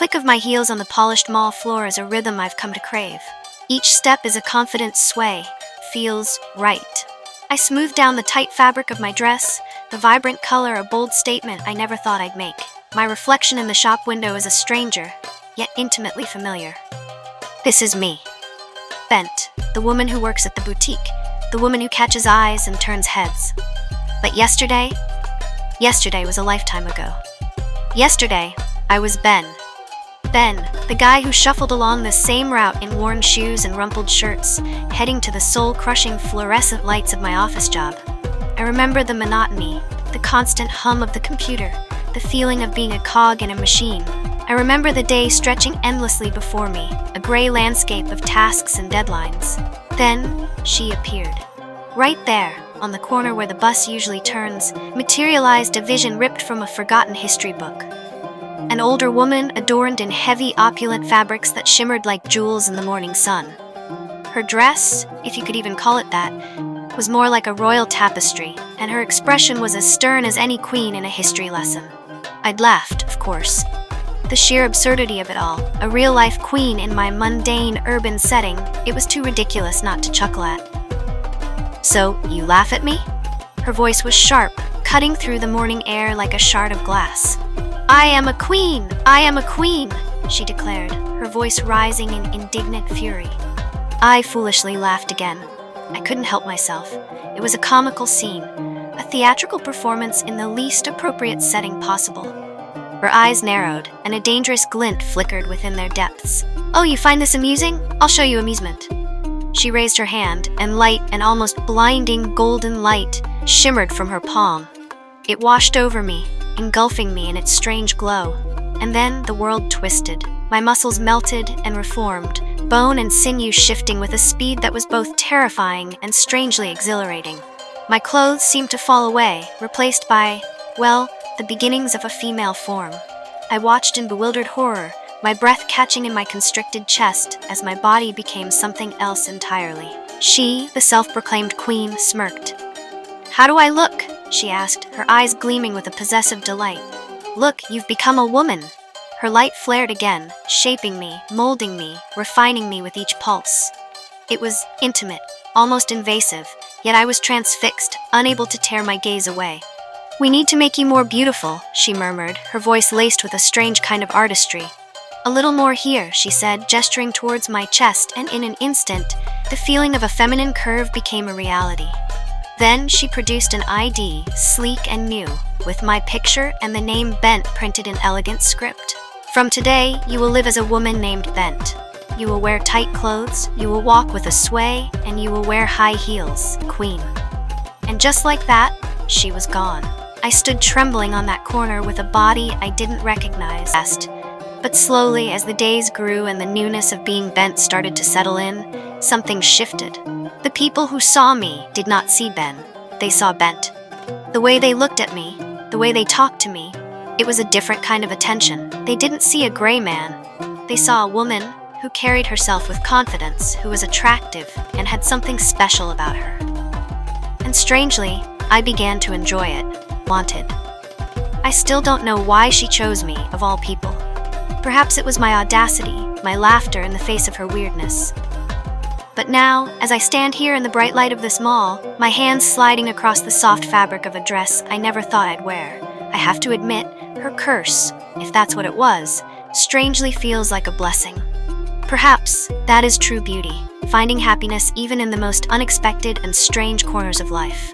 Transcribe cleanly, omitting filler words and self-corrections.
click of my heels on the polished mall floor is a rhythm I've come to crave. Each step is a confident sway. Feels right. I smooth down the tight fabric of my dress, the vibrant color a bold statement I never thought I'd make. My reflection in the shop window is a stranger, yet intimately familiar. This is me. Bent, the woman who works at the boutique, the woman who catches eyes and turns heads. But yesterday was a lifetime ago. Yesterday, I was Ben. Ben, the guy who shuffled along the same route in worn shoes and rumpled shirts, heading to the soul-crushing fluorescent lights of my office job. I remember the monotony, the constant hum of the computer, the feeling of being a cog in a machine. I remember the day stretching endlessly before me, a gray landscape of tasks and deadlines. Then, she appeared. Right there, on the corner where the bus usually turns, materialized a vision ripped from a forgotten history book. An older woman adorned in heavy, opulent fabrics that shimmered like jewels in the morning sun. Her dress, if you could even call it that, was more like a royal tapestry, and her expression was as stern as any queen in a history lesson. I'd laughed, of course. The sheer absurdity of it all, a real-life queen in my mundane, urban setting, it was too ridiculous not to chuckle at. "So, you laugh at me?" Her voice was sharp, cutting through the morning air like a shard of glass. "I am a queen! I am a queen!" she declared, her voice rising in indignant fury. I foolishly laughed again. I couldn't help myself. It was a comical scene, a theatrical performance in the least appropriate setting possible. Her eyes narrowed, and a dangerous glint flickered within their depths. "Oh, you find this amusing? I'll show you amusement." She raised her hand, and light, an almost blinding golden light, shimmered from her palm. It washed over me, engulfing me in its strange glow. And then the world twisted. My muscles melted and reformed, bone and sinew shifting with a speed that was both terrifying and strangely exhilarating. My clothes seemed to fall away, replaced by, well, the beginnings of a female form. I watched in bewildered horror, my breath catching in my constricted chest as my body became something else entirely. She, the self-proclaimed queen, smirked. "How do I look?" she asked, her eyes gleaming with a possessive delight. "Look, you've become a woman." Her light flared again, shaping me, molding me, refining me with each pulse. It was intimate, almost invasive, yet I was transfixed, unable to tear my gaze away. "We need to make you more beautiful," she murmured, her voice laced with a strange kind of artistry. "A little more here," she said, gesturing towards my chest, and in an instant, the feeling of a feminine curve became a reality. Then she produced an ID, sleek and new, with my picture and the name Bent printed in elegant script. "From today, you will live as a woman named Bent. You will wear tight clothes, you will walk with a sway, and you will wear high heels, queen." And just like that, she was gone. I stood trembling on that corner with a body I didn't recognize. But slowly, as the days grew and the newness of being Bent started to settle in, something shifted. The people who saw me did not see Ben. They saw Bent. The way they looked at me, the way they talked to me, it was a different kind of attention. They didn't see a gray man. They saw a woman who carried herself with confidence, who was attractive and had something special about her. And strangely, I began to enjoy it, wanted. I still don't know why she chose me, of all people. Perhaps it was my audacity, my laughter in the face of her weirdness. But now, as I stand here in the bright light of this mall, my hands sliding across the soft fabric of a dress I never thought I'd wear, I have to admit, her curse, if that's what it was, strangely feels like a blessing. Perhaps that is true beauty, finding happiness even in the most unexpected and strange corners of life.